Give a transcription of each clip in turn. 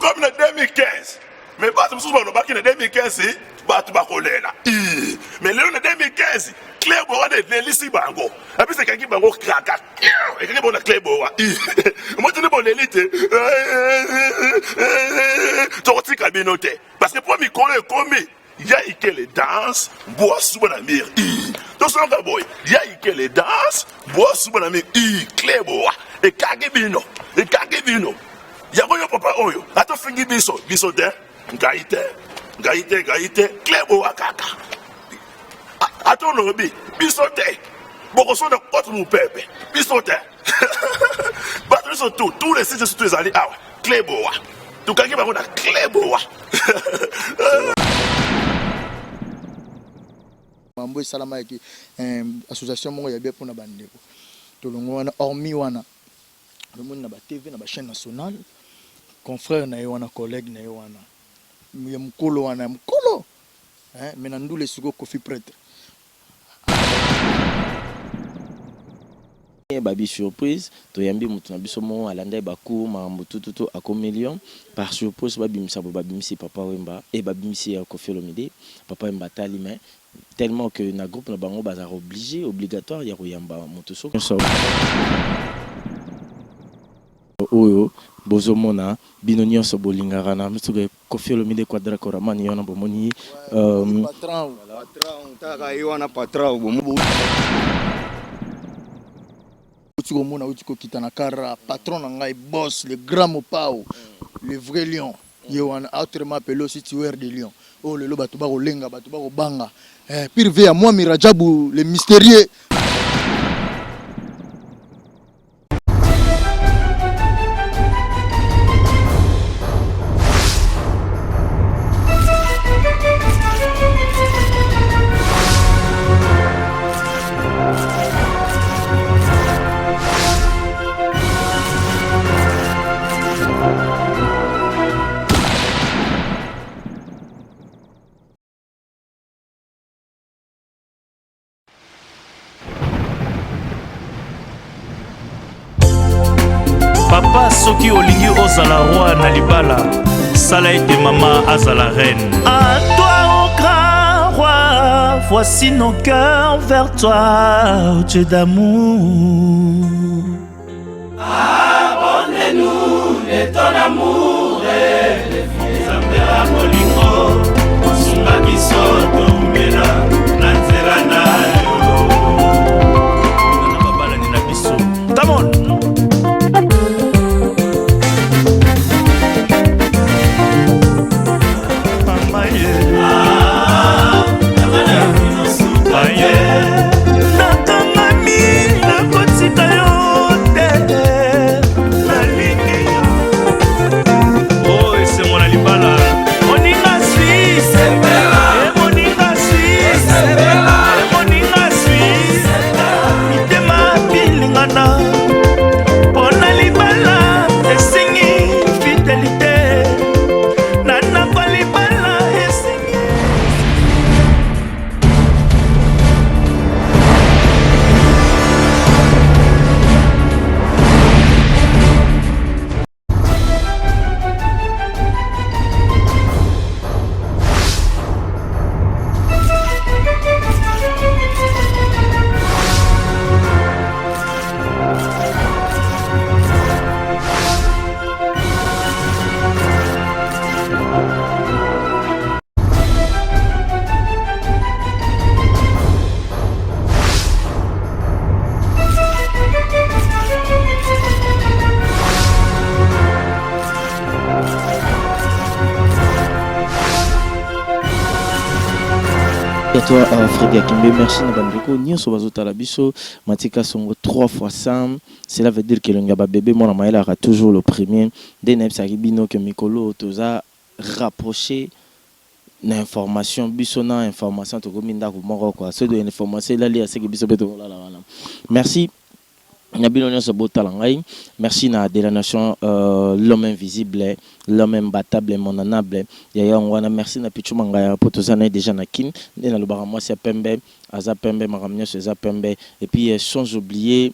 comme en 2015. Mais pas tout le monde en 2015, mais là en 2015, Claire Bora de l'Issi Bango. Et puis c'est quelqu'un qui Bango craque. Et quelqu'un qui a Claire Bora. Moi, je dis bon, l'élite. Torti Kabinote. Parce que pour me connaître comme il y a que les danses, bois sous mon ami. Donc, c'est un boy. Il y a que les danses, bois sous mon ami. Claire Bora. Et Kagibino. Et Kagibino. Il y a un papa Oyo. Attends, fingi biso. Biso de. Gaïté. Claire Bora Kaka. Attends, Nobi. Biso de. Beaucoup sont de contre mon peuple. Biso de. Battre sur tout. Tous les sites sont tous allés. Ah, Claire Bora. Tout quelqu'un va voir Claire Bora. Mambo salama yaki association mongo ya bien pour na bandeko to longo wana hormis wana le monde na ba TV na ba chaîne nationale confrère na wana collègue na wana ya mkolo wana mkolo mais na ndule siko kofi prêtre babi surprise to yambi mutu na biso mo alanda baku mambo tututu ako million par surprise babimisa babimisi papa Wemba et babimisi ya Koffi Olomide papa Wemba tali mais tellement que na groupe na bango bazar obligé obligatoire ya koyamba mutu so oyo bozomona bino nyonso bolingaka na misuke Koffi Olomide Quadra Koramani yona bomoni patron taka yona patron bomo tu komona utiko kitana kara patron na ngai boss le grand mopao le vrai lion yoana autrement appelé aussi tueur de lion oh le loba to ba kolenga ba to ba kobanga pire ve à moi Mirajabu le mystérieux. Papa soki olingi ozala roi na libala sala ete mama azala reine. À toi au grand roi, voici nos cœurs vers toi, Dieu d'amour. Abonnez-nous de ton amour et les filles à Molingo, Sunga Bisoto Mena, Nanzera Nayo. Nababala ni na biso. Tamon. Toi, Frédéric Kimbe, merci Nabandeko. Nyonso bazotala biso, Matika Songo 3 fois 100. Cela veut dire que le Ngaba bébé, mon amaïla aura toujours le premier. Deneb Saribino, que Mikolo, Toza, rapproché l'information, bisona information, to gominda ko moko quoi. C'est de l'information, là, il y a ce qui biso beto là. Merci. Merci na de la nation l'homme invisible, l'homme imbattable, mon anable. Merci na pichu mangaya potozana déjà na kin. Na lobara moi c'est pembe, azapembe maramnya c'est zapembe. Et puis sans oublier,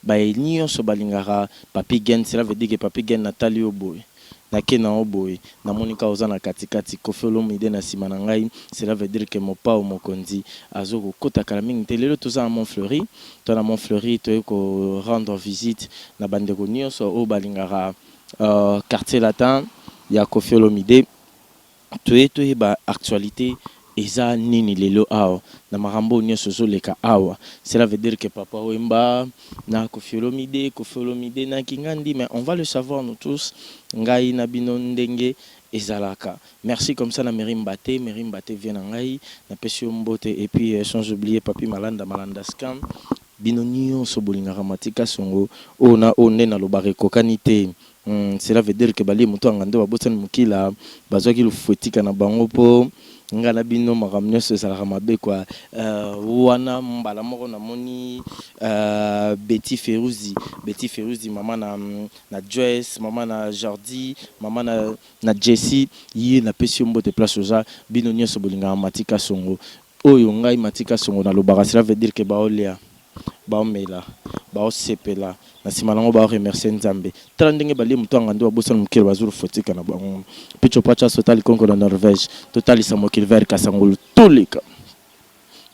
bah il n'y a so balingara, papi gen, cela veut dire que papi gen Nathalie Oboy. nake na oboye namoni ka oza na katikati Koffi Olomide na nsima na ngai, cela veut dire que mopao mokonzi azo kokota kala mingi te. Lelo toza na Montfleury, to na Montfleury toye ko rendre visite na bandeko nyonso oyo balingaka quartier latin ya Koffi Olomide. Toye ba actualité eza nini lelo awa na makambo nyonso zoleka awa. Cela veut dire que Papa Wemba na Koffi Olomide na Kingandi, mais on va le savoir nous tous. Ngai na bino ndenge ezalaka. Merci comme ça na Meri Mbate vient na ngai na pesi mbote, et puis sans oublier Papi Malanda Scam bino nyonso bolingaka matika songo ona onde na lobare kokanite. Cela veut dire que bali muto angande babotani mukila bazwaki lufuetika na bango po ngana bino makamnyo ezalaka mabe kwa. Wana mbala moko namoni Betty Feruzi mama na Joyce, mama na Jordi, mama na Jessie, yi na pesi mbote place oza bino nyonso bolingaka matika songo oyo ngai matika songo na lobaka. Cela veut dire que baolea baomela baosepela na nsima nango baoremercie Nzambe tala ndenge balie moto angandi babosana mokili bazuru fotika na bango picho pacha sotali kongo na Norvège totalisa mokili vert kasangolo toleka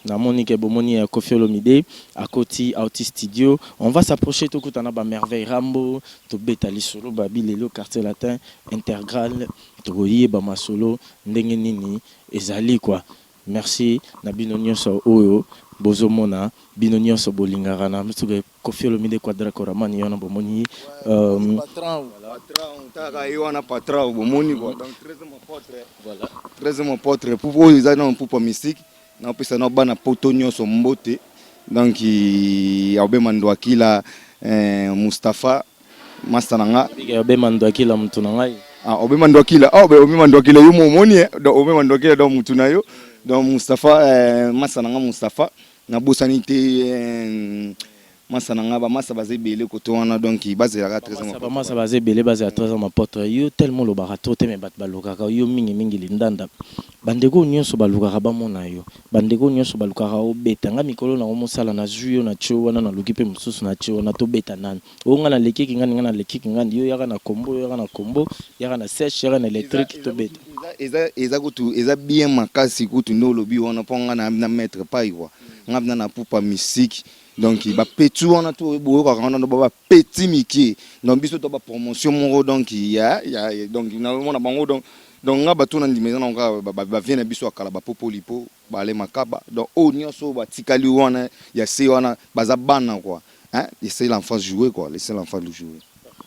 na monique bomoni ya Koffi Olomide akoti Auti Studio. On va s'approcher tout kutana ba merveille Rambo to beta lisolo babi lelo quartier latin intégral to ba masolo ndenge nini ezali quoi. Merci na bino nyonso oyo bozomona bino nyonso bolingaka na msuke Koffi Olomide Quadra Koramani yona bomoni patron taka yona patron bomoni quoi. Donc 13 mon potre pour eux ils ont pour mystique na pesa na bana poto nyonso mbote. Donc aube mando akila Mustafa Mastananga aube mando akila mtu na ngai obe mando akila yo momoni do obe mando akila do mtu na yo. Donc Mustafa Masananga Mustafa na bosanité Masananga ba masa bazé belé koto wana, donc bazé la 13 ans ba masa bazé belé bazé à 13 ans ma pote yo tellement lo barato te me bat balukaka yo mingi lindanda bandeko nyonso balukaka ba mona yo bandeko nyonso balukaka obeta nga mikolo na mosala na zuyo na tcho wana na lukipe mususu na tcho na to beta nani o nga na lekiki ngani nga na lekiki ngani yo yaka na kombo yaka na sèche yaka na électrique to beta eza kutu eza bien makasi kutu no lobi wana ponga na mettre pas quoi ngabna na pupa musique. Donc ba petu wana to boyo ka kana ba petit miki donc biso to ba promotion moko, donc ya donc na mona bango donc ngaba to na ndimeza na ba vient na biso akala ba popolipo ba le makaba donc o nyonso ba tikali wana ya se wana baza bana quoi, hein, laisser l'enfant jouer quoi, laisser l'enfant jouer.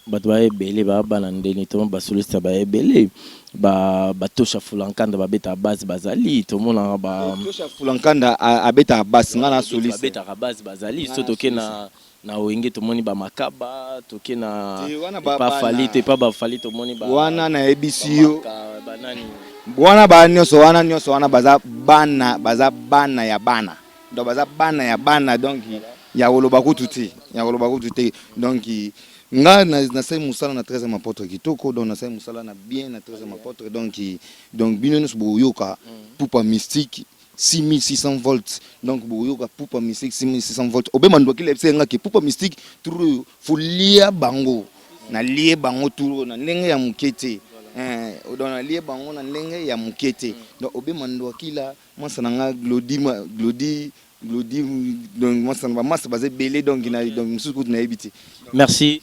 Bato baebele bana ndeni to basolista baebele batosha fulankanda babeta base bazali to mona tosha fulankanda abeta base ngana solista babeta base bazali so toke na wenge to moni ba makaba toke na pa fali te pa ba fali to moni ba wana na ebisio banani wana ba nyonso wana baza bana ya bana donc baza bana ya bana, donc ya koloba kutu te donc nga na sai musala na 13e apôtre kitoko, donc na sai musala na bien na 13e apôtre, donc binonos boyoka pupa mystique 6600 volts, donc boyoka pupa mystique 6600 volts obe mando ki lepse nga ki pupa mystique turu folia bango na lie bango turu na ndenge ya mukete donc na lie bango na ndenge ya mukete, donc obe mando akila masana nga glodi donc masa basé belé donc na donc musuku na ebiti. Merci.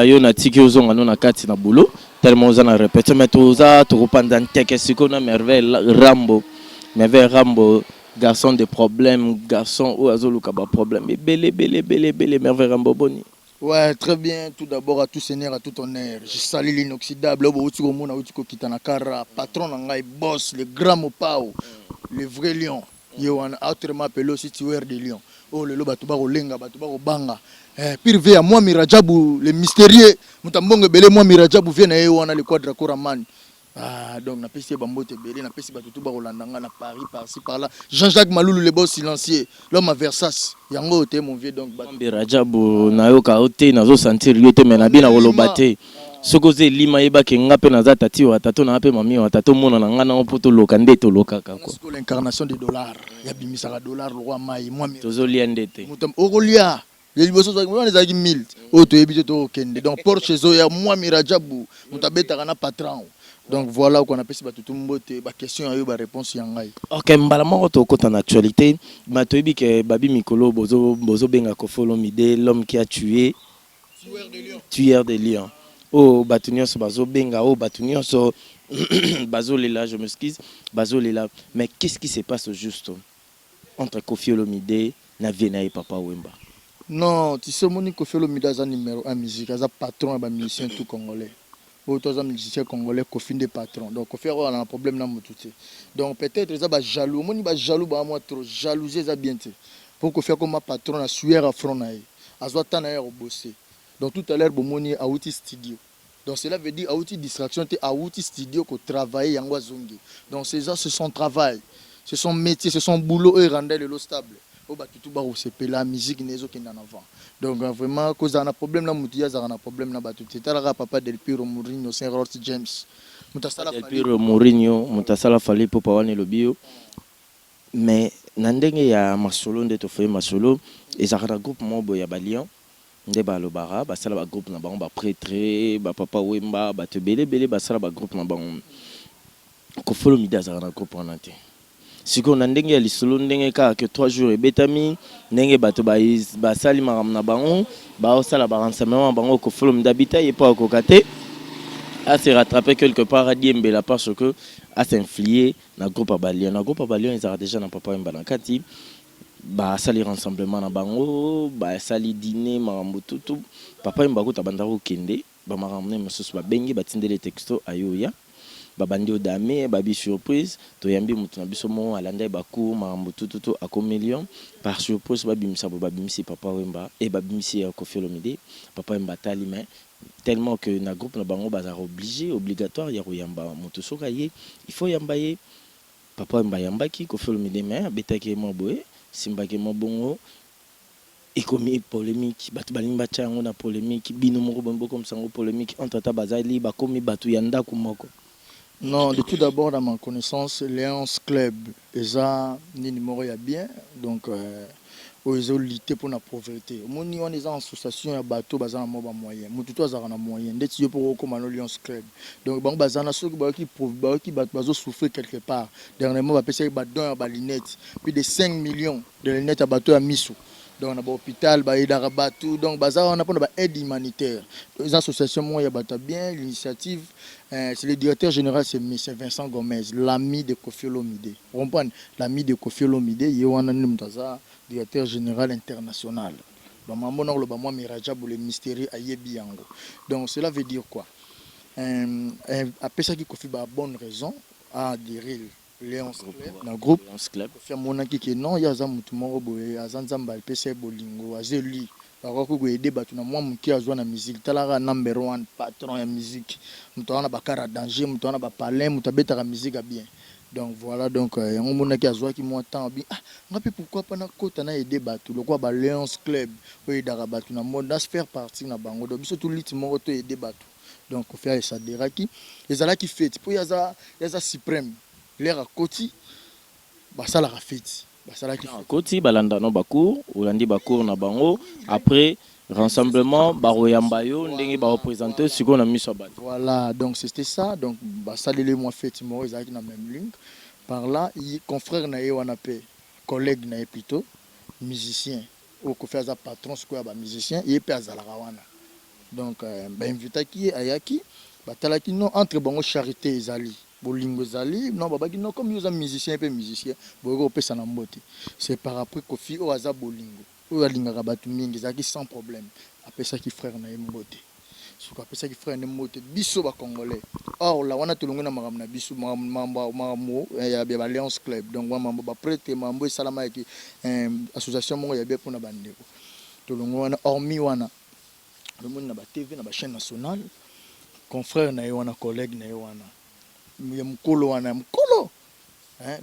Yo na tiki ozonga no na kati na boulot tellement ozana répéter mais toza to kopanda nteke siko na merveille Rambo garçon de problème, garçon ou azoluka ba problème belé merveille Rambo boni. Ouais, très bien. Tout d'abord à tout seigneur, à tout honneur. Je salue l'inoxydable, patron nangai, boss, le grand mopao, le vrai lion. Yo an autrement appelé aussi tueur de lion. Oh le lo batuba olenga batuba obanga. Pire via moi Mirajabu le mystérieux. Mutambonge belé moi Mirajabu vient na yo wana le quadra Koraman. Donc na pesi bambote belé na pesi batuba olandanga na Paris par-ci par-là. Jean-Jacques Maloulou le boss silencieux. L'homme à Versace. Yango te mon vieux donc Mirajabu na yo ka ote na zo sentir yo te mena bina olobate. Sokoze lima yeba ke ngape na za tati wa tato na ape mami wa tato mona na ngana opoto loka ndeto loka kako. C'est l'incarnation des dollars. Ya bimisa ka dollar le roi mai moi. Tozo lia ndete. Mutam okolia les liboso on les a 1000 auto ebité to kende donc Porsche zo ya moi Mirajabu mutabeta kana patron donc voilà qu'on appelle ça tout mbote ba question ayo ba réponse yangai. OK, mbala moko to kota en actualité, matoyebi ke Babi Mikolo bozo benga Koffi Olomide, l'homme qui a tué tueur de lions. Oh batunion so bazo benga oh batunion so bazo lela, je m'excuse, bazo lela, mais qu'est-ce qui se passe au juste entre Koffi Olomide na Vena et Papa Wemba? Non, tu sais, mon Koffi Olomide est numéro 1 musique, est patron et musicien tout congolais. Autant musicien congolais, Koffi des patrons. Donc Koffi a un problème dans mon tout. Donc peut-être ils sont jaloux. Moi, ils sont jaloux, moi trop jalousie ça bien. Pour Koffi comme patron à suer à front naï. Azwata naï au bosser. Donc tout à l'heure, bomoni à outil studio. Donc cela veut dire à outil distraction, à outil studio qu'on travaille yango zongi. Donc c'est ça, c'est son travail, c'est son métier, c'est son boulot et rendre le stable. Oh bah tout bas où c'est la musique n'est qui n'en avant. Donc vraiment cause d'un problème là mutia ça un problème là batu tala papa Del Piero Mourinho Saint Roch James mutasala Del Piero Mourinho mutasala fali popa wane lobio mais nandenge ya masolo ndeto fe masolo ezakana groupe mobo ya balion nde balobara basala ba groupe na bango ba prêtre ba Papa Wemba ba te belé basala ba groupe na bango Koffi Olomide azakana groupe wana te. Si on a ndenge ya lisolo ndenge ka que 3 jours et betami ndenge bato ba sali maram na bango ba osala ba rassemblement bango Koffi Olomide habita et pas au côté à se rattraper quelque part à Diembela parce que à s'inflier na groupe Abalion ils ont déjà na Papa Wemba na kati ba sali rassemblement na bango ba sali dîner marambo tout Papa Wemba ko tabanda ko kende ba maramne mosusu ba bengi ba tindele texto ayoya babandi odame babi surprise to yambi mutu na biso mo alanda baku marambo tout a million par surprise babimisa babimisi Papa Wemba et babimisi Koffi Olomide Papa Wemba tali mais tellement que na groupe na bango bazar obligatoire ya koyamba mutu soka ye il faut yamba ye Papa Wemba yambaki Koffi Olomide mais betaki mo boye simbaki mo bongo ekomi polémique batu balimba chango na polémique bino moko bombo comme sango polémique entre ta bazali bakomi batu yanda kumoko. Non, de tout d'abord, dans ma connaissance, Léance Club, ils ont ni numéro ya bien, donc ils ont lutté pour la pauvreté. Moi, on est en association à bateau, bazar na moba moyen. Moi, tout ça na moyen. Dès que pour commander Léance Club. Donc, bon, bazar na ceux qui bazo souffrir quelque part. Dernièrement, on va passer badon à balinette, puis des 5 millions de lunettes à bateau à Missou. Donc on a l'hôpital, tout. Donc on a pas aide humanitaire. Les associations moi y a bien l'initiative. C'est le directeur général c'est Vincent Gomez, l'ami de Koffi Olomide. Vous comprenez? L'ami de Koffi Olomide, il y a un directeur général international. Donc moi Mirajabu le mystère ayebi yango. Donc cela veut dire quoi? Après ça qui Koffi a bonne raison à adhérer Léance Club na groupe Léance Club faire monaki que non ya za mutu moko boye azanzamba pese bolingo azeli bakoko ko aider batu na mwa muki azwa na musique talaka number 1 patron ya musique mutu wana bakara danger mutu wana ba palin mutu abeta ka musique bien donc voilà donc yango monaki azwa ki mwa temps bi ah ngapi pourquoi pas na kota na aider batu lokwa ba Léance Club oyo dara batu na mode na faire partie na bango donc biso tout lit moko to aider batu donc ko faire ça deraki ezala ki fête pour yaza suprême l'air à Koti, basala rafiti, basala qui Koti balanda no bakour, olandi bakour na bango, après rassemblement baroyambayo ndenge ba représenter ce qu'on a mis sur base. Voilà, donc c'était ça, donc basala les mois fête mo ezaki na même ligne. Par là, il confrère na wana pe, collègue na plutôt musicien, au ko faire za patron ce quoi ba musicien, il pe azala wana. Donc ba invité qui ayaki, batalaki non entre bango charité ezali. Bolingo zali non babaki non comme yo musicien pe musicien boyoko pesa na mbote c'est par après Koffi o aza bolingo o alingaka batu mingi zaki sans problème après ça qui frère na mbote suka après ça qui frère na mbote biso ba congolais or la wana tolongo na maram na biso mambo ya ba Léance Club donc mambo ba prêtre mambo salama ki association mo ya bien pour na bandeko tolongo wana hormis wana le monde na ba TV na ba chaîne nationale confrère na wana collègue na wana mukolo wana mukolo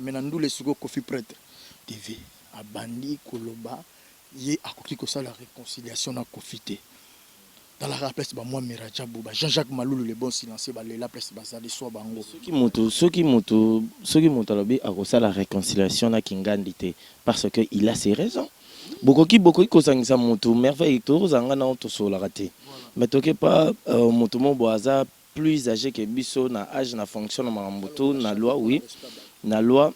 menandule suko Koffi prêtre TV abandi koloba ye akoki ko sala réconciliation na Koffi te dans la place ba moi Mirajabu ba Jean-Jacques Malulu le bon silencieux ba la place ba sali so bango soki moto lobi akosala réconciliation na Kingandi te parce que il a ses raisons bokoki kozangisa moto merveille tozanga na tosolaka te mais toke pas moto mo boaza plus âgé que biso na âge na fonction na makambo na loi oui na loi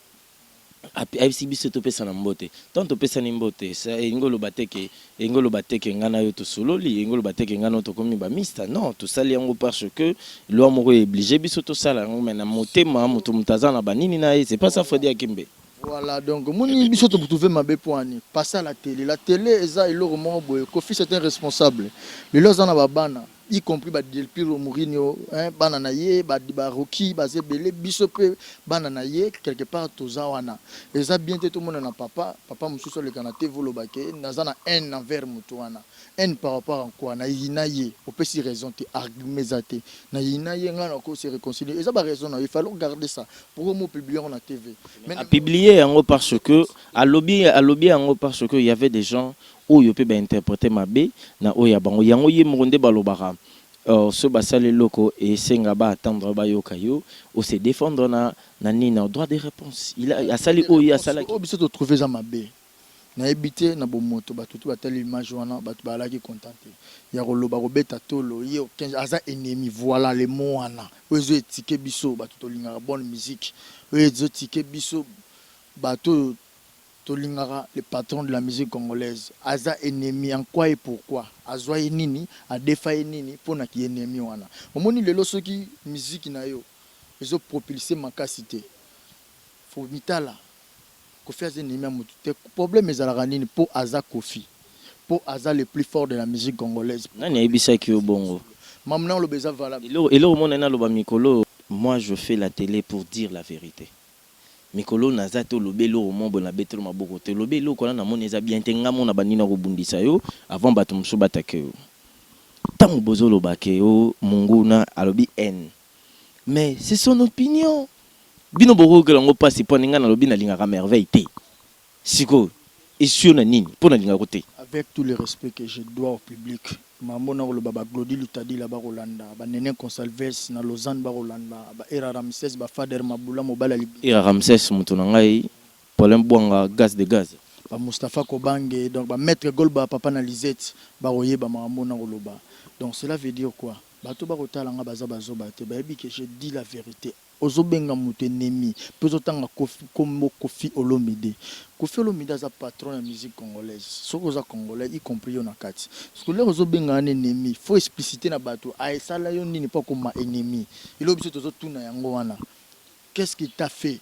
ayebisi biso topesa na mbote tant topesani mbote engoloba teke nga na yo tosololi engoloba teke nga na tokomi bamista non tosali yango parce que loi moko oblige biso tosala yango mais na motema moto aza na banini na ye c'est pas ça Freddy Akimbe. Voilà, donc moni biso to trouver mabe poani passer à la télé eza eloko moko boye Kofi c'est un responsable le loza na babana y compris ba Del Piero Mourinho bana na ye ba Rocky ba Zebele biso pe bana na ye quelque part toza wana eza bien te tout monde na papa mususu le kanate volobake nazana un envers mutu wana un par rapport à quoi na yinaye au peut si raison te argumezate na yinaye ngana ko se réconcilier eza ba raison il faut garder ça pour mo publier on la TV mais publier yango parce que à lobby yango parce que il y avait des gens oyo pe ba interpréter mabe na oya bango yango ye mokonde balobaka so basale loko et senga ba attendre ba yokayo o se défendre na nina droit de réponse il a sali oyo a sala ko biso to trouver za mabe na ebité na bomoto batutu batali image wana batu balaki contenté ya koloba kobeta tolo ye 15 aza ennemi voilà les mots wana ozo etike biso batutu lingaka bonne musique ozo etike biso batu Tolingara, le patron de la musique congolaise, aza ennemi en quoi et pourquoi, azwa nini, a défaillé nini pour na ki ennemi wana. Omoni lelo soki musique na yo, ezo propulser makasité. Faut mitala. Kofi aza ennemi mutu te problème ezalaka nini pour aza Kofi. Pour aza le plus fort de la musique congolaise. Nani ayebisa ki obongo. Mamna lo beza valable. Et là au monde na lo ba mikolo, moi je fais la télé pour dire la vérité. Mikolo nazato lobelo au monde na betelo maboko te lobelo kona na moneza bien tenga mona banina ko bundisa yo avant bato muso batake yo tango bozolo bake yo munguna alobi n mais c'est son opinion bino boko que lango passe pour ninga na lobi na linga merveille te siko issue na nini pour na linga côté avec tout le respect que je dois au public mamona ko baba Glody Lutadi la ba Rolanda ba Nene Consalves na Lausanne ba Rolanda ba Era Ramses ba Fader Mabula mobala li Era Ramses mutu na ngai problème bwanga gaz de gaz ba Mustafa Kobange donc ba maître Golba papa na Lisette ba royer ba mamona ko loba donc cela veut dire quoi bato ba kotala nga baza bazoba te ba ebi que je dis la vérité ozobenga mutu ennemi peso tanga Kofi Olomide Kofi Olomide est patron de la musique congolaise. Ce que congolais, y compris on a quatre. Ce que les ozobenga un ennemi, faut expliciter na bateau. Ah ça là yon n'est pas comme un ennemi. Il oblige tout tout na yango wana. Qu'est-ce qu'il t'a fait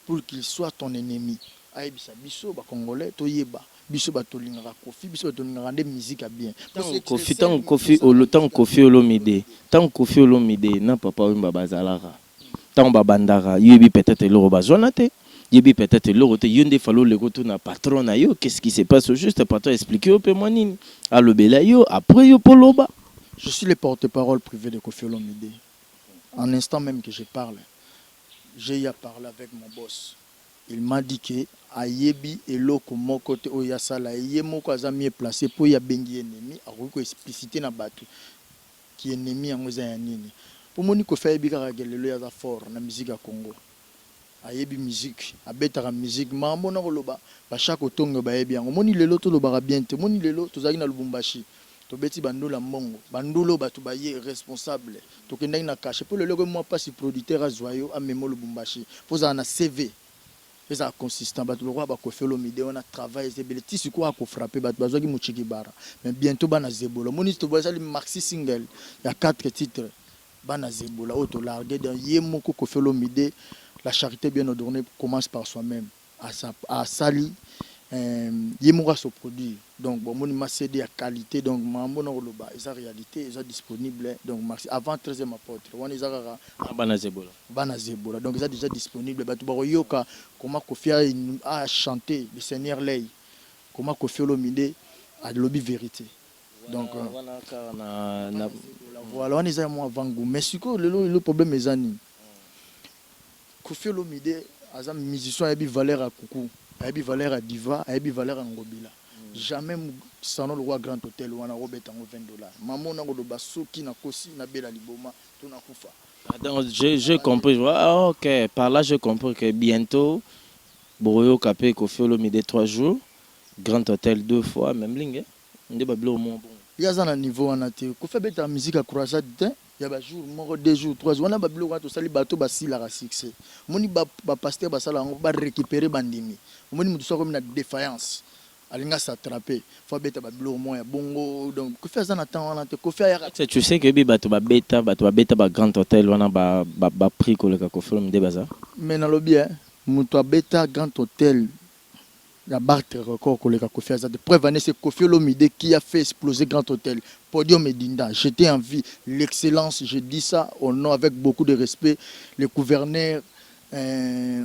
pour qu'il soit ton ennemi? Ah bisa biso ba congolais to yeba. Biso ba to lingara Kofi, biso ba to lingara de musique à bien. Tant Kofi Olomide, tant Kofi Olomide na papa wimba bazalara. Tant babandara, yebi peut-être le bazonate. Yebi peut-être l'autre yonde fallo le retour na patron na yo qu'est-ce qui se passe au juste patron expliquer au peu monine à lobela yo après yo poloba. Je suis le porte-parole privé de Kofi Olomide. En instant même que je parle, j'ai eu à parler avec mon boss. Il m'a dit que ayebi eloko moko te oya sala ye moko aza mieux placé pour ya bengi ennemi a ko expliciter na batu qui ennemi yango za ya nini. Pour moni Kofi ayebi ka gelelo ya za fort na musique ya Congo. Ayebi musique abetaka musique mambo na koloba ba chaque otongo ba yebi yango moni lelo to lobaka bien te moni lelo tozaki na Lubumbashi to beti bandola mbongo bandulo bato ba ye responsable to kendaki na cache pour lelo ko moi pas si producteur azwayo a memo Lubumbashi poza na CV eza consistant bato lokwa ba Kofi Olomide on a travaillé c'est belle tisi ko ko frapper bato bazwaki muchiki bara mais bientôt bana zebola moni to boza le maxi single ya 4 titres bana zebola auto largué dans yemoko Kofi Olomide. La charité bien ordonnée commence par soi-même. À sali, yemura se produit. Donc, bon, mon CD à qualité. Donc, mon oloba, ils ont réalité, ils sont disponibles. Donc, avant 13e apôtre, on les a Banazebola. Donc, ils sont déjà disponibles. Yoka, comment Kofi a chanté le Seigneur Lei, comment Kofi Olomide a lobby vérité. Donc, voilà, on est à moi avant goût. Mais le problème est ani. Kofi Olomide aza musicien ayebi valeur à Coucou, ayebi valeur à Diva, ayebi valeur à Ngobila. Jamais sans le roi Grand Hôtel wana robeta ngo $20. Maman na ngoloba soki na kosi na bela liboma to na kufa. Donc j'ai compris. Ah, OK, par là je comprends que bientôt Boroyo Kapé Kofi Olomide 3 jours Grand Hôtel 2 fois, même ligne. On dit bablo au monde. Il y a un niveau en athée. Qu'on fait la musique à croisade, il y a des jours, 2 jours, 3 jours. On a bablo quand on sali bateau basi la succès. Moni ba pasteur basala on va récupérer bandimi. Moni mutu so comme une défaillance. Alinga s'attraper. Faut beta bablo au moins bongo donc qu'on fait ça en attend on athée. Qu'on fait tu sais que bateau ba beta ba Grand Hôtel on a ba prix ko le ka ko film de baza. Mais dans le bien, mutu beta Grand Hôtel. La barre record que les Kofi Azad. Preuve c'est Kofi Olomide qui a fait exploser Grand Hôtel. Podium Edinda. J'étais en vie. L'excellence, je dis ça au nom avec beaucoup de respect. Le gouverneur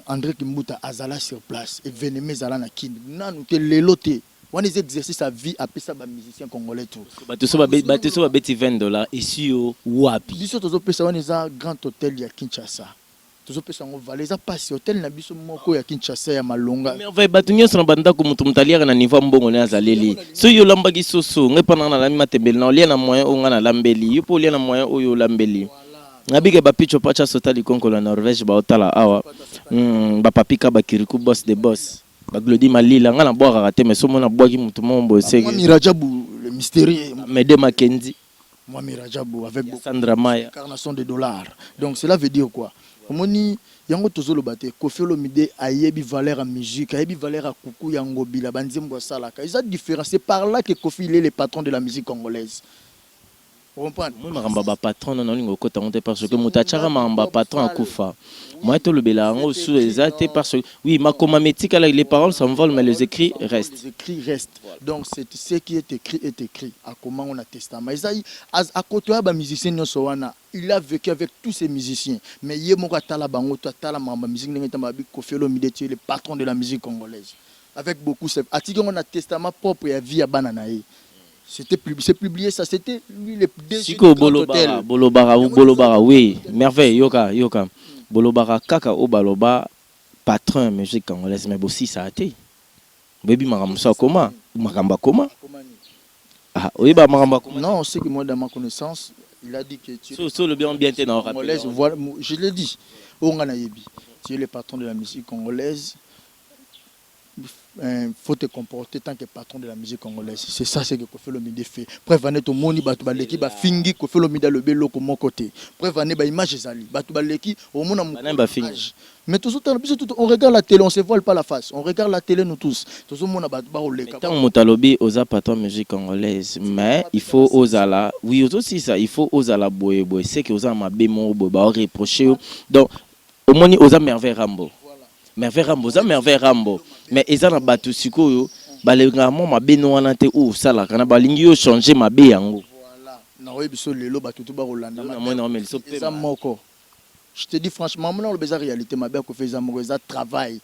André Kimbuta Azala sur place. Et Vénémé Zalana Kin. Nous te l'éloté. On a des exercices à vie à ça les musiciens congolais tout. Tu sais $20 ici au Wapi. Biso tozo pesa on a Grand Hôtel ya Kinshasa. Tozo pesa on va les passer hôtel na biso moko ya Kinshasa ya Malonga. Mais on va batunyo sur banda ko mutu mutalia na niveau mbongo na azaleli. So yo lambagi soso ngepana na lami matembele na olia na moyen o ngana lambeli. Yo po olia na moyen o yo lambeli. Ngabike ba picho pacha sotali konko la Norvège ba otala awa. Ba papika ba kiriku boss de boss. Ba glodi malila ngana boire raté mais so mona boaki mutu mombo sege. Moi Mirajabu le mystérieux. Mede Makenzi. Moi Mirajabu avec beaucoup Sandra Maya. $1,000 de dollars. Donc cela veut dire quoi? Moni yango tozolo bate Kofi Olomide ayebi valeur en musique, ayebi valeur à kuku yango bila banzembo salaka. Ils ont différent, c'est par là que Kofi il est le patron de la musique congolaise. Vous comprenez? Moi maramba ba patron na lingo kota honte parce que mutachara maramba patron akufa. Moi to le bela ngo sous exacté parce que oui makoma metika là les paroles s'envolent mais les écrits restent. Les écrits restent. Donc c'est ce qui est écrit. À comment on a testament. Isaïe à côté ba musicien nyonso wana, il a vécu avec tous ces musiciens. Mais yé mo katala bango to tala mamba musique ngeta mabi Kofi Olomide tu es le patron de la musique congolaise. Avec beaucoup à ti on a testament propre et vie à bananaï. C'est publié ça, c'était lui le deuxième. Siko Bolobara oui, merveille yoka. Bolobara kaka o baloba patron musique congolaise mais aussi ça a été. Baby maramsa comment? Maramba comment? Ah, oui ba maramba comment? Non, c'est que moi dans ma connaissance, il a dit que tu es le bien t'es dans congolaise, voilà, je l'ai dit. Ongana Yebi, tu es le patron de la musique congolaise. Faut te comporter tant que patron de la musique congolaise. C'est ça ce que Kofi Olomide fait. Prévané to moni batu baleki ba fingi Kofi Olomide le belo comme mon côté. Prévané ba image ezali. Batu baleki au mona mon. Mais tous on regarde la télé, on se voile pas la face. On regarde la télé nous tous. Tous mona batu ba oleka. Tant motalobi oza patron musique congolaise, mais il faut osala. Oui, aussi ça, il faut osala boye. C'est que oza mabe mo boye ba reprocher. Donc au moni oza merveille Rambo. Merveille Rambo. Mais ils ont battu sikoyo balengamon mabe no wana te o sala kana balingi yo changer mabe yango. Voilà. Na oyebi so lelo batu to ba rolanda na mona omeli so pe moko. Je te dis franchement mon le réalité mabe ko fait zamoko za travail.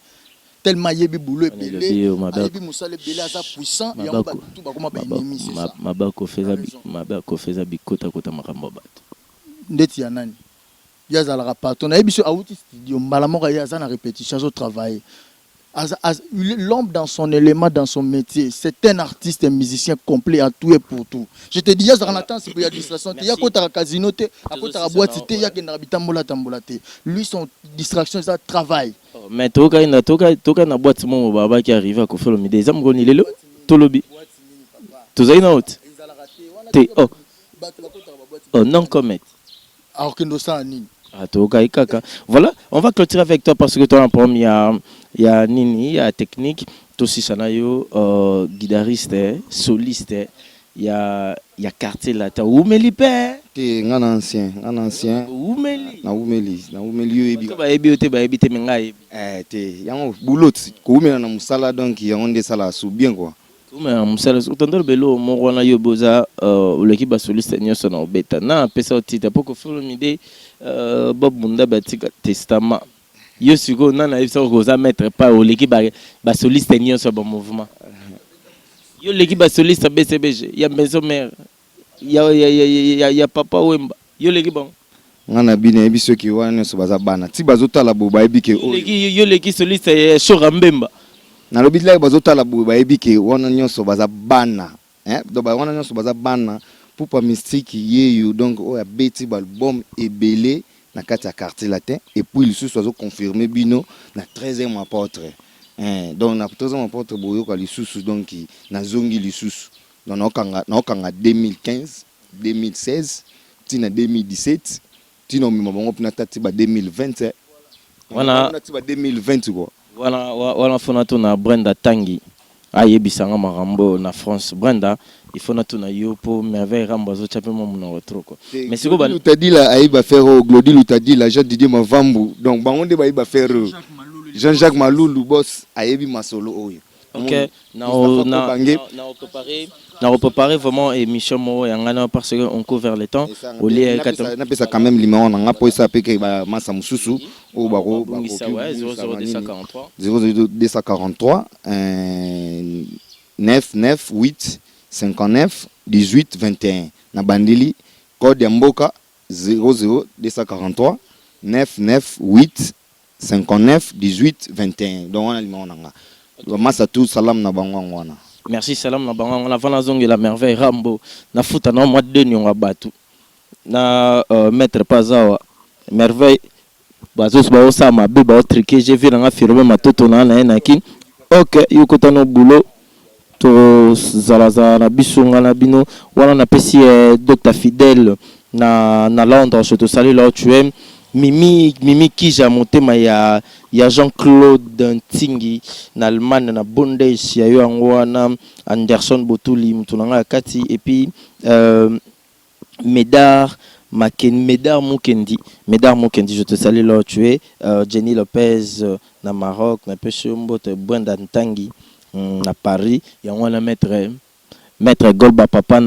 Tellement yebi boulot et belé. Yebi musale belé za puissant yango batu ba koma ba ennemi c'est ça. Mabe ko feza bikota kota makambo batu. Ndeti ya nani? Yazala patron na yebi so auti studio mbala moko ya za na répétition zo travail. L'homme dans son élément, dans son métier, c'est un artiste, un musicien complet à tout et pour tout. Je te dis, il y a un temps, c'est pour la distraction. Il y a un casino, il y a un boîte, il y a un habitant tambolate. Lui, son distraction, c'est un travail. Mais tu as une boîte qui arrive à Kofi Olomide. Ils ont gagné le Tolobi. Tu as une autre. Oh, non, commet. Alors que nous sommes voilà, on va clôturer avec toi parce que toi en premier il y a Nini, il y a technique, toi aussi Sanayo, guitariste, soliste, il y a quartier là, tu as Oumeli père. Tu es un ancien. Oumeli. Na Oumeli ebi. Ba ebi ote ba ebi te menga ebi. Te yango boulot ko Oumeli na musala donc yango nde sala sou bien quoi. Mais musala utandolo belo mo wana yo boza l'équipe soliste nyoso na obeta. Na pesa otita poko Olomide Bob Munda batika testament. Yo siko nana isa ko za mettre pas au l'équipe ba soliste nyoso ba mouvement. Yo l'équipe ba soliste BCBG, ya maison mère. Ya papa Wemba. Yo l'équipe bon. Ngana bine ebiso ki wana so baza bana. Ti bazotala boba ebike o. Yo l'équipe soliste Shorambemba. Na lobi la bazotala boba ebike wana nyoso baza bana. Do ba wana nyoso baza bana. Pour pas mystique yeyo donc o ya beti album ebelé na kati ya quartier latin et puis il se soit confirmé bino na 13e apôtre Donc na toza ma porte boyo ka lisusu donc na zongi lisusu. Donc na okanga 2015, 2016, tina 2017, tina mi mabongo pina tati ba 2020. Wana tati ba 2020 quoi. Wana fona to na Brenda Tangi. Ayebisanga marambo na France. Brenda, il faut na to na yo po merveille rambo zo chape mo na retro quoi. Mais c'est quoi tu dit là aiba faire Glody tu dit là Jean Didier Mavambu. Donc bango de ba aiba faire Jean-Jacques Maloulou boss ayebi masolo oyo. OK, na préparer vraiment émission mo yangana parce que on couvre le temps au lieu na pesa quand même numéro na po ça pe ke ba masa mususu o bako 00243 998 59 18 21 na bandili code ya mboka 00243 998 59 18 21 donc on a numéro nanga masa tout salam na bango ngwana. Merci salam na bango ngwana vana zongi la merveille rambo na futa na mois de nyonga batu na maître pazawa merveille bazo ba sa ma be ba triquer j'ai vu na firme matoto na ki OK yokota no boulot to zalaza na bisunga na bino wana na pesi Dr Fidèle na Londres je te salue là où tu es. Mimi Kija motema ya Jean-Claude Ntingi na Allemagne na Bondage ya yo wana Anderson Botuli mutunanga kati et puis Médard Mukendi je te salue là où tu es. Jenny Lopez na Maroc na pêche mbote Brenda Ntangi na Paris ya wana maître Golba papa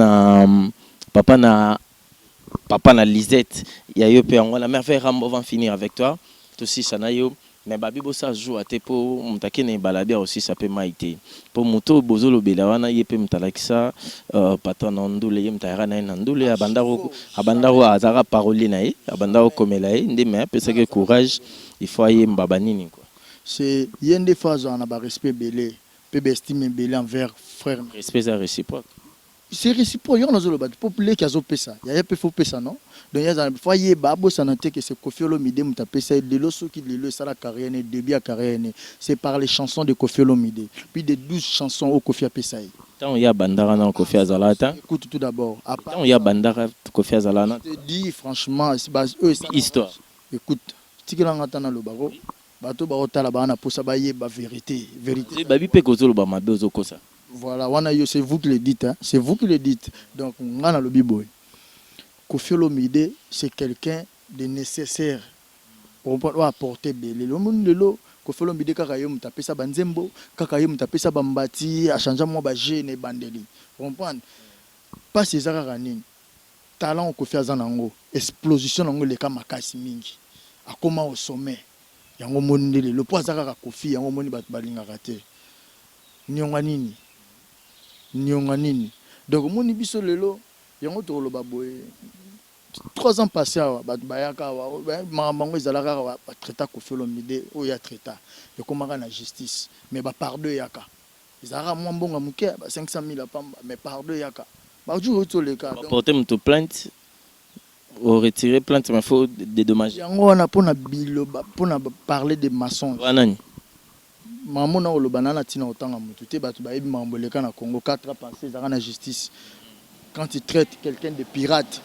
na Lisette ya yo pe ngona merveille rambo va finir avec toi aussi ça na yo mais babi bo ça joue à te po mutake na balabia aussi ça peut maïté pour moto bozolo bela wana yepe mutalakisa patron ndule yemtara na ndule abandaro azara parole na ye abandaro komela ye ndeme pesa que courage il faut y mbaba nini quoi c'est yende phase on a ba respect belé pe estime belé envers frère respect réciproque. C'est réciproque, il y a des populaires qui ont fait ça. Il y a des gens qui non. Donc il y a des fois il que c'est Koffi Olomide qui a fait ça. Les lots qui le ça la carrière né début à carrière né. C'est par les chansons de Koffi Olomide. Puis des 12 chansons au Koffi a fait ça. Tant il y a bandara dans Koffi Azalata. Écoute tout d'abord. Tant il y a bandara Koffi Azalata. Je te dis franchement, c'est eux histoire. Écoute, si tu l'as entendu le bago, bateau barota la bana pour ça bailler ba vérité. Babi pe kozolo ba mabezo kosa. Voilà, c'est vous qui le dites. Hein? C'est vous qui le dites. Donc, on a le biboy. Koffi Olomide, c'est quelqu'un de nécessaire pour apporter belé. Le monde de l'eau, Koffi Olomide, kakayom tapé sa banzembo, kakayom tapé sa bambati, a changé mon bagé ne bandeli. Vous comprenez? Pas ces araranines. Talent au Koffi Azanango, explosion nango le kamakasi mingi. A comment au sommet. Yango monde le poisara Koffi, yango moni bat balinga raté. Nyonganini. Donc mon biso lelo yango to lo baboy 3 ans passés bayaka mamango ezalaka ba traita Koffi Olomide o ya traita et comment na justice mais ba pardon yaka ezalaka mo mbonga muke ba 500,000 pamba mais pardon yaka ba jour to le cas porter une plainte ou retirer plainte mais faut dédommager yango wana pona biloba pona parler de mensonges wanani maman na olobana na tina otanga mutu te batu ba yebi mamboleka na Congo 4 ans passés dans la justice quand tu traites quelqu'un de pirate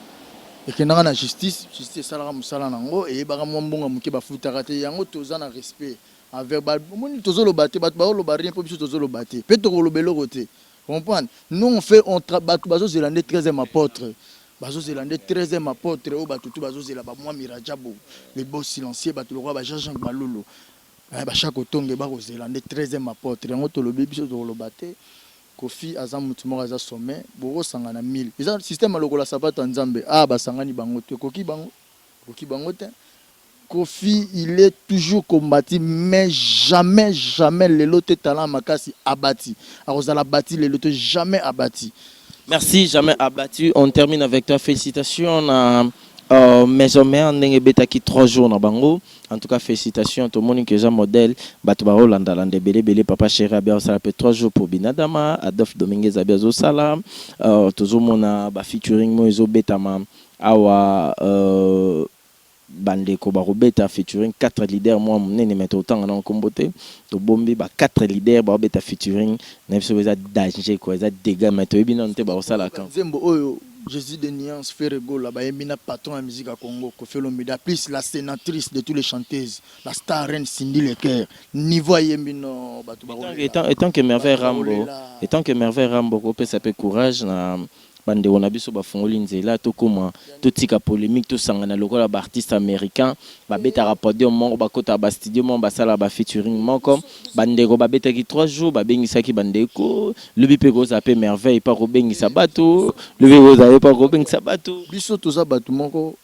et que na justice sala musala nango et ba mbonga muke ba futaka te yango toza na respect avec ba moni tozolo baté batu ba oloba rien po biso tozolo baté pe to kolobelo roté comprendre nous on fait batu bazo zélande 13e apôtre bazo zélande 13e apôtre o batu tu bazo zela ba moi mirajabo les beaux silencieux batu le roi ba Jean-Jacques Malulu ba chaque otonge ba ko zélande 13e apôtre yango to lobi biso to lobate Koffi aza mutu moko aza sommet boko sangana 1000 eza système alokola sapato nzambe ba sangani bango te koki bango te Koffi il est toujours combattu mais jamais le lote talent makasi abattu akozala bâti le lote jamais abattu. Merci, jamais abattu. On termine avec toi, félicitations maison mère ndenge betaki 3 jours na bango. En tout cas, félicitations tout le monde que j'ai modèle Batubaro Landalande Bele papa chéri abia ça fait 3 jours pour Binadama Adolphe Dominguez abia zo sala toujours mona ba featuring mo ezo betama awa bandeko barobeta featuring 4 leaders moi monene mais autant na kombote to bombi ba 4 leaders barobeta featuring na biso eza danger quoi eza dégâts mais to ebina nte ba osala kan Nzembo oyo Jésus de Nuance Ferrego là bayembina patron de la musique à Congo Koffi Olomide plus la sénatrice de tous les chanteuses la star reine Cindy Lecker niveau yembino batu étant que merveille Rambo ko pesa pe courage na bande on biso bafungoli nzela to koma to tika polémique to sangana lokola ba artiste américain ba beta rapporter moko ba kota ba studio moko ba sala ba featuring moko bande ko ba beta ki 3 jours ba bengisa ki bande ko le bipe ko zape merveille pas ko bengisa bato le bipe ko zape pas ko bengisa bato biso to za bato moko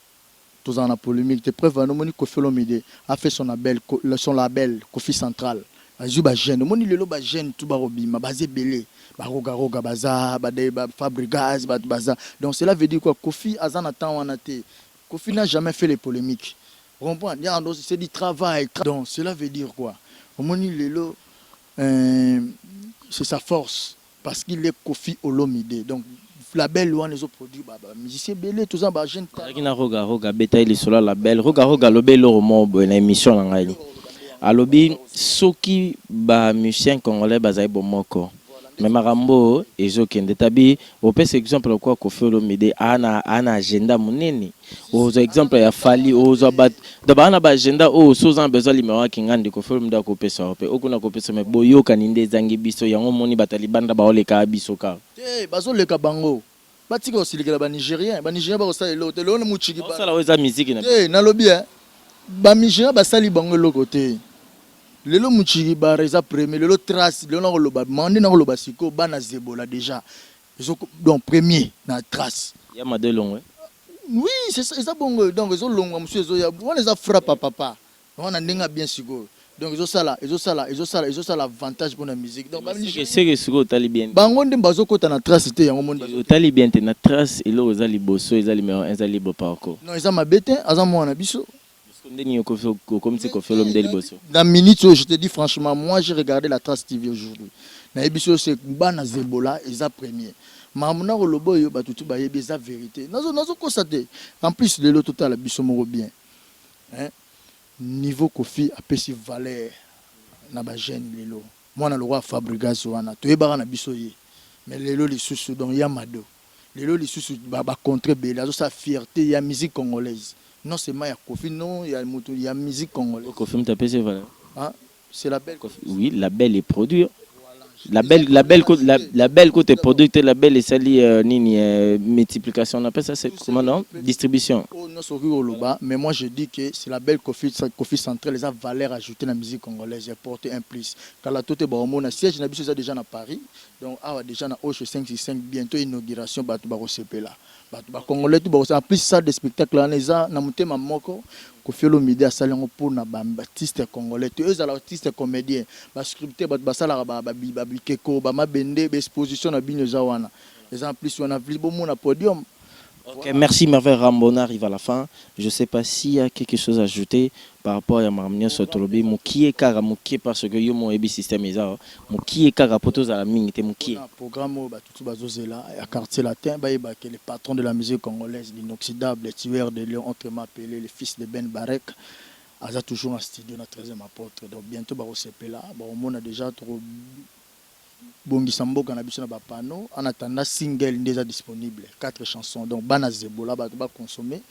to za na polémique te preuve no moni Koffi Olomide a fait son label Koffi Central azuba jeune moni lelo ba jeune tout ba robima bazé belé baroga baza ba Fabregas baza donc cela veut dire quoi Koffi azana temps wana te Koffi n'a jamais fait les polémiques comprendre c'est du travail donc cela veut dire quoi moni lelo c'est sa force parce qu'il est Koffi Olomide donc la belle loin les autres produits musicien belé tout ça ba jeune na roga beta il sur la belle roga lo belo mo na émission na ngai alobi soki ba musicien congolais bazai bomoko mais marambo ezokende tabi opesa exemple quoi Koffi Olomide ana agenda munene ozo exemple ya fali ozo bat da bana ba agenda o sozan besoin limero kingandi Koffi Olomide akopesa ope okuna kopesa me boyoka ninde zangi biso yango moni batalibanda baoleka biso ka bazoleka bango batika osilikela ba Nigérien ba osala elote lelo muchiki ba osala weza musique na nalobi ba Nigérien basali bango lokote lelo muchiki ba reza premier lelo trace lelo na loba mande na loba siko bana zebola déjà donc premier na trace ya madelongo oui c'est ça bongo donc ils ont longo monsieur ils ont on les a frappé papa on a ndenga bien siko donc ils ont ça l'avantage pour la musique donc c'est que siko tali bien bango ndemba zokota na trace te yango monde tali bien te na trace elo za liboso eza numéro 1 za libo parcours non ils ont mabete aza mwana biso. Comme c'est Koffi Olomide liboso. Dans minute je te dis franchement moi j'ai regardé la Trace TV aujourd'hui. Na ebiso c'est bana zebola eza premier. Mamuna rolobo yo batutu ba yebi eza vérité. Nazo constater. En plus le lot total biso moko bien. Hein? Niveau Koffi apesi valeur na ba jeune lelo. Moi na le roi Fabregas wana to yebara na biso ye. Mais lelo lisusu donc Yamado. Lelo lisusu ba contre bela sa fierté ya musique congolaise. Non seulement il y a Koffi, non, il y a musique congolaise. Koffi me tape ses valeurs. Hein? C'est la belle. Oui, la belle est produit. La belle côté produit, la belle est sali nini multiplication. On appelle ça c'est comment non? Distribution. Oh non, c'est mais moi je dis que c'est la belle Koffi Central, les a valeur ajoutée dans la musique congolaise, j'ai porté un plus. Quand la toute est bon, siège n'a déjà à Paris, donc déjà na Oche 565 bientôt inauguration batu ba CP là. Batu congolais tout en plus ça des spectacles là les a na mutema moko. Koffi Olomide asali ngo pour na artiste congolais to eux artiste comédien ba scripté ba basala ba bikeko ba mabende ba exposition na bino za wana les en plus on a vu bon mon podium. Ok, merci Merveille Rambo, on arrive à la fin. Je ne sais pas s'il y a quelque chose à ajouter par rapport à Maramnia Sotolobi. Mouki est kara mouki parce que yo mon ebi système isa. Mouki est kara potos à la mine était mouki. Programme ba tout bazozela à quartier latin ba que les patrons de la musique congolaise l'inoxydable les tueurs de lions autrement appelés les fils de Ben Barek. Aza toujours en studio na 13e apôtre. Donc bientôt ba CP là. Bon on a déjà trop bongisa mboka na biso na ba panneau en attendant single déjà disponible 4 chansons donc bana zebola ba consommer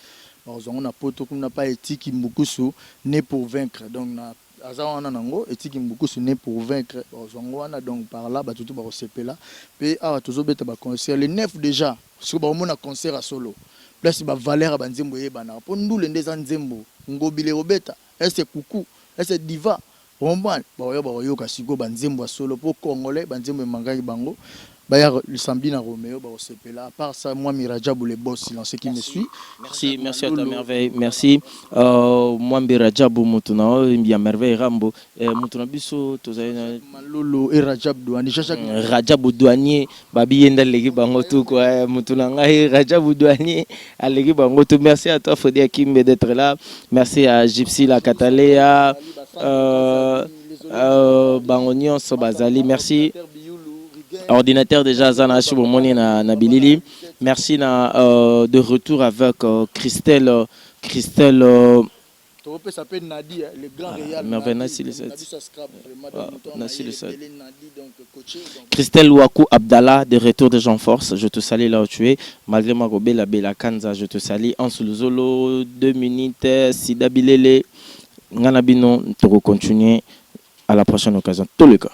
on a poto comme n'a pas éthique mbukusu né pour vaincre donc na azawana nango éthique mbukusu né pour vaincre wana donc par là ba tout ba CP là pe awa tozobeta ba concert le 9 déjà parce que ba mona concert à solo place ba valeur ba nzembo yebana po ndule ndeza nzembo ngobile robeta est coucou est diva Romban, bayo kasiko banzembo solo pour congolais banzembo mangaki bango baya Sambina Roméo ba CP là à part ça moi Mirajabou le boss silencieux qui me suit. Merci à ta merveille. Merci moi Mirajabou mutuna ya merveille Rambo mutuna biso tozana Malolo et Rajab Douani Rajabou Douani babi yenda leki bango tout quoi mutuna ngai Rajabou Douani aleki bango tout. Merci à toi Fodé Kimbe d'être là. Merci à Gypsy la Cataléa Bangonion Sobazali. Merci ordinateur déjà Zana Chibomoni na Bilili. Merci de retour avec Christelle Christelle Topé s'appelle Nadi, le grand Réal. Merveille Nadi, Nadi, donc. Christelle Ouakou Abdallah, de retour de Jean Force, je te salue là où tu es. Malgré Magobé, la Bella Kanza, je te salue. Ansuluzolo, 2 minutes, Sida Bilele, Nganabino, tu continuer à la prochaine occasion. Tout le cas.